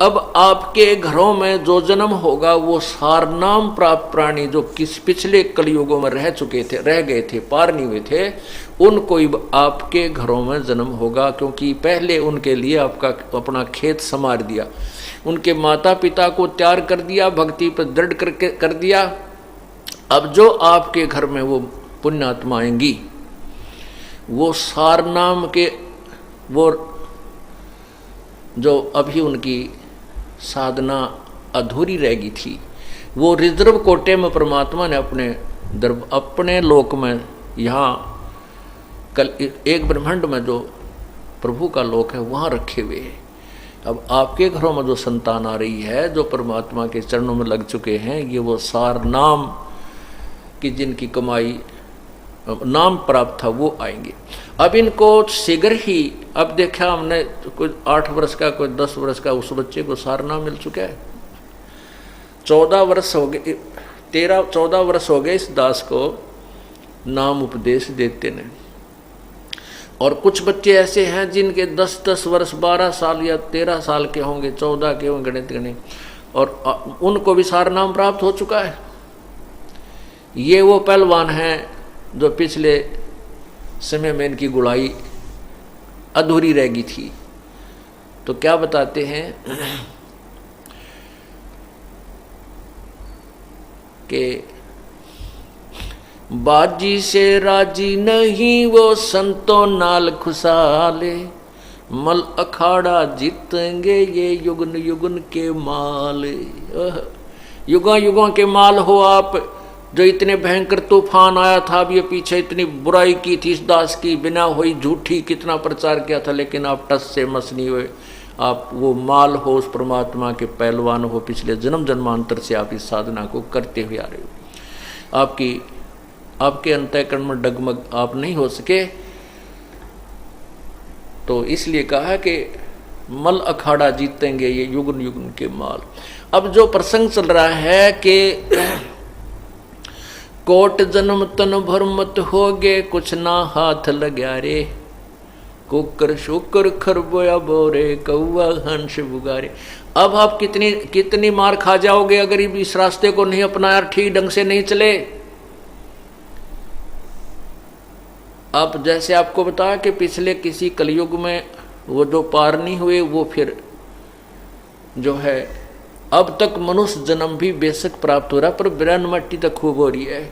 अब आपके घरों में जो जन्म होगा वो सारनाम प्राप्त प्राणी जो किस पिछले कलयुगों में रह चुके थे, रह गए थे, पार नहीं हुए थे, उनको आपके घरों में जन्म होगा, क्योंकि पहले उनके लिए आपका अपना खेत संवार दिया, उनके माता पिता को तैयार कर दिया, भक्ति पर दृढ़ करके कर दिया। अब जो आपके घर में वो पुण्यात्मा आएंगी, वो सारनाम के वो जो अभी उनकी साधना अधूरी रह गई थी, वो रिजर्व कोटे में परमात्मा ने अपने लोक में, यहाँ कल एक ब्रह्मांड में जो प्रभु का लोक है वहाँ रखे हुए हैं। अब आपके घरों में जो संतान आ रही है, जो परमात्मा के चरणों में लग चुके हैं, ये वो सार नाम की जिनकी कमाई नाम प्राप्त था वो आएंगे। अब इनको शीघ्र ही, अब देखा हमने कोई 8 वर्ष का, कोई 10 वर्ष का, उस बच्चे को सार नाम मिल चुका है। 14 वर्ष हो गए, 13-14 वर्ष हो गए इस दास को नाम उपदेश देते ने। और कुछ बच्चे ऐसे हैं जिनके 10-10 वर्ष, 12 साल या 13 साल के होंगे, 14 के होंगे, गणित गणित, और उनको भी सार नाम प्राप्त हो चुका है। ये वो पहलवान हैं जो पिछले समय में इनकी गुड़ाई अधूरी रह गई थी। तो क्या बताते हैं कि बाजी से राजी नहीं वो संतो नाल खुशाले, मल अखाड़ा जीतेंगे ये युगन युगन के माल। युगों युगों के माल हो आप, जो इतने भयंकर तूफान आया था, अब ये पीछे इतनी बुराई की थी इस दास की, बिना हुई झूठी कितना प्रचार किया था, लेकिन आप टस से मस नहीं हुए। आप वो माल हो, उस परमात्मा के पहलवान हो, पिछले जन्म जन्मांतर से आप इस साधना को करते हुए आ रहे हो। आपके अंतःकरण में डगमग आप नहीं हो सके, तो इसलिए कहा कि मल अखाड़ा जीतेंगे ये युगन युगन के माल। अब जो प्रसंग चल रहा है कि कोट जन्म तन भर मत होगे, कुछ ना हाथ लग्या रे, कुकर शुकर खरबोया बोरे, कौआ हंस बुगारे। अब आप कितनी मार खा जाओगे अगर इस रास्ते को नहीं अपनाया, ठीक ढंग से नहीं चले। अब जैसे आपको बताया कि पिछले किसी कलयुग में वो जो पार नहीं हुए, वो फिर जो है अब तक मनुष्य जन्म भी बेशक प्राप्त हो रहा है, पर ब्रह्म मट्टी तक खूब हो रही है।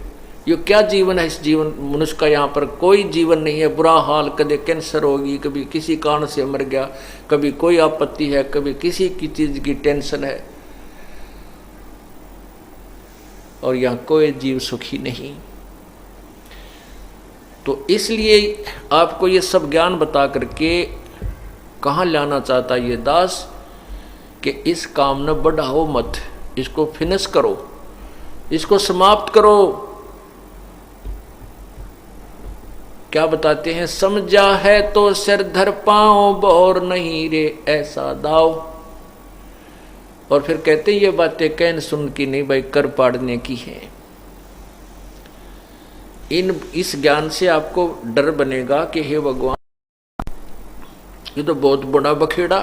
ये क्या जीवन है इस जीवन मनुष्य का, यहाँ पर कोई जीवन नहीं है। बुरा हाल, कभी कैंसर होगी, कभी किसी कारण से मर गया, कभी कोई आपत्ति है, कभी किसी की चीज की टेंशन है, और यहाँ कोई जीव सुखी नहीं। तो इसलिए आपको ये सब ज्ञान बता करके कहाँ लाना चाहता ये दास कि इस काम न बढ़ाओ मत, इसको फिनिश करो, इसको समाप्त करो। क्या बताते हैं, समझा है तो सिर धर पाओ, बोर नहीं रे ऐसा दाव। और फिर कहते ये बातें कहन सुन की नहीं भाई, कर पाड़ने की है। इस ज्ञान से आपको डर बनेगा कि हे भगवान, ये तो बहुत बड़ा बखेड़ा,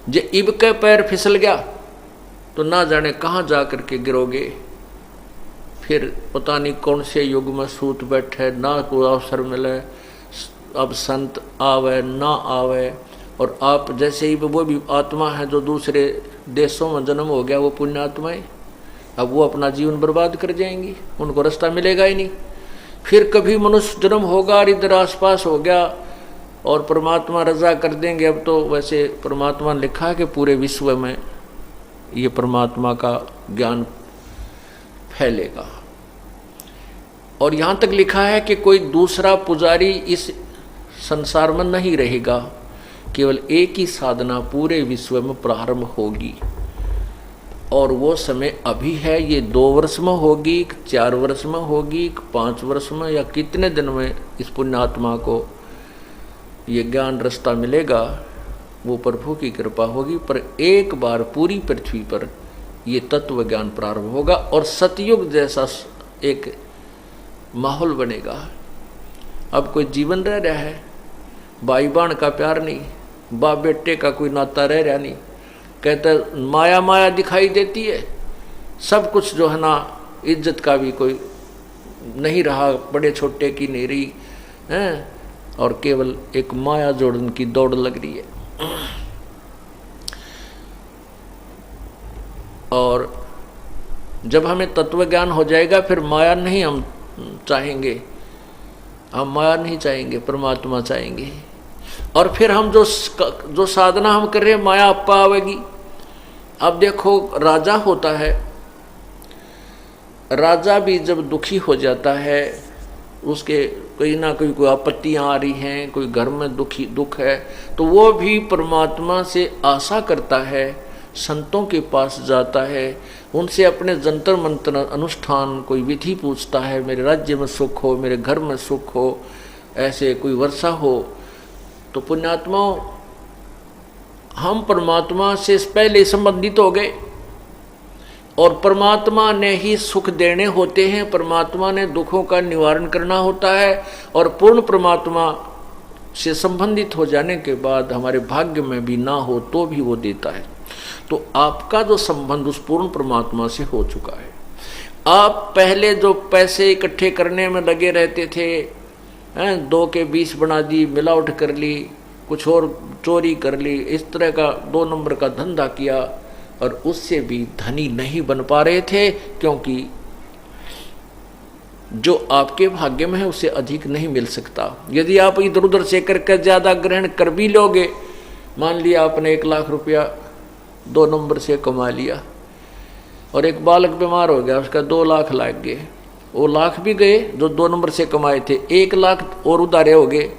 जे इब के पैर फिसल गया तो ना जाने कहाँ जा करके गिरोगे। फिर पता नहीं कौन से युग में सूत बैठे, ना कोई अवसर मिले, अब संत आवे ना आवे। और आप जैसे ही वो भी आत्मा है जो दूसरे देशों में जन्म हो गया, वो पुण्य आत्माएं, अब वो अपना जीवन बर्बाद कर जाएंगी, उनको रास्ता मिलेगा ही नहीं। फिर कभी मनुष्य जन्म होगा और इधर आसपास हो गया और परमात्मा रजा कर देंगे। अब तो वैसे परमात्मा ने लिखा है कि पूरे विश्व में ये परमात्मा का ज्ञान फैलेगा, और यहाँ तक लिखा है कि कोई दूसरा पुजारी इस संसार में नहीं रहेगा, केवल एक ही साधना पूरे विश्व में प्रारंभ होगी। और वो समय अभी है, ये 2 वर्ष में होगी, 4 वर्ष में होगी, 5 वर्ष में, या कितने दिन में इस पुण्यात्मा को ये ज्ञान रास्ता मिलेगा, वो प्रभु की कृपा होगी। पर एक बार पूरी पृथ्वी पर ये तत्व ज्ञान प्रारंभ होगा और सतयुग जैसा एक माहौल बनेगा। अब कोई जीवन रह रहा है, भाई बहन का प्यार नहीं, बाप बेटे का कोई नाता रह रहा नहीं, कहते माया माया दिखाई देती है, सब कुछ जो है ना, इज्जत का भी कोई नहीं रहा, बड़े छोटे की नहीं रही है, और केवल एक माया जोड़न की दौड़ लग रही है। और जब हमें तत्व ज्ञान हो जाएगा फिर माया नहीं हम चाहेंगे, हम माया नहीं चाहेंगे, परमात्मा चाहेंगे। और फिर हम जो साधना हम कर रहे हैं माया आपा आवेगी। अब देखो राजा होता है, राजा भी जब दुखी हो जाता है, उसके कहीं ना कहीं कोई आपत्तियां आ रही हैं, कोई घर में दुख है, तो वो भी परमात्मा से आशा करता है, संतों के पास जाता है, उनसे अपने जंतर मंतर अनुष्ठान कोई विधि पूछता है, मेरे राज्य में सुख हो, मेरे घर में सुख हो, ऐसे कोई वर्षा हो। तो पुण्यात्माओं, हम परमात्मा से पहले संबंधित हो गए, और परमात्मा ने ही सुख देने होते हैं, परमात्मा ने दुखों का निवारण करना होता है, और पूर्ण परमात्मा से संबंधित हो जाने के बाद हमारे भाग्य में भी ना हो तो भी वो देता है। तो आपका जो संबंध उस पूर्ण परमात्मा से हो चुका है। आप पहले जो पैसे इकट्ठे करने में लगे रहते थे, 2 के 20 बना दी, मिलावट कर ली, कुछ और चोरी कर ली, इस तरह का 2 नंबर का धंधा किया, और उससे भी धनी नहीं बन पा रहे थे, क्योंकि जो आपके भाग्य में है उससे अधिक नहीं मिल सकता। यदि आप इधर उधर से करके ज़्यादा ग्रहण कर भी लोगे, मान लिया आपने 1 लाख रुपया 2 नंबर से कमा लिया, और एक बालक बीमार हो गया, उसका 2 लाख लग गए, वो लाख भी गए जो 2 नंबर से कमाए थे, 1 लाख और उधारे हो गए,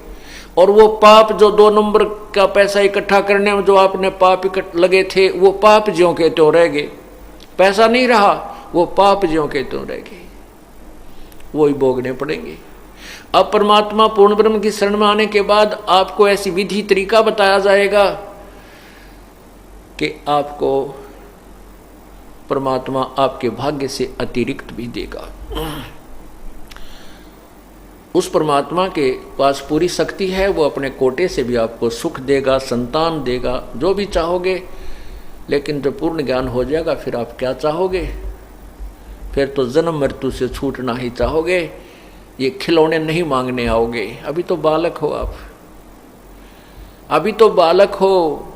और वो पाप जो 2 नंबर का पैसा इकट्ठा करने में जो आपने पाप लगे थे, वो पाप ज्यों के त्यों रह गए, पैसा नहीं रहा, वो पाप ज्यों के त्यों रह गए, वही भोगने पड़ेंगे। अब परमात्मा पूर्ण ब्रह्म की शरण में आने के बाद आपको ऐसी विधि तरीका बताया जाएगा कि आपको परमात्मा आपके भाग्य से अतिरिक्त भी देगा। उस परमात्मा के पास पूरी शक्ति है, वो अपने कोटे से भी आपको सुख देगा, संतान देगा, जो भी चाहोगे। लेकिन जब पूर्ण ज्ञान हो जाएगा फिर आप क्या चाहोगे? फिर तो जन्म मृत्यु से छूटना ही चाहोगे, ये खिलौने नहीं मांगने आओगे। अभी तो बालक हो आप, अभी तो बालक हो,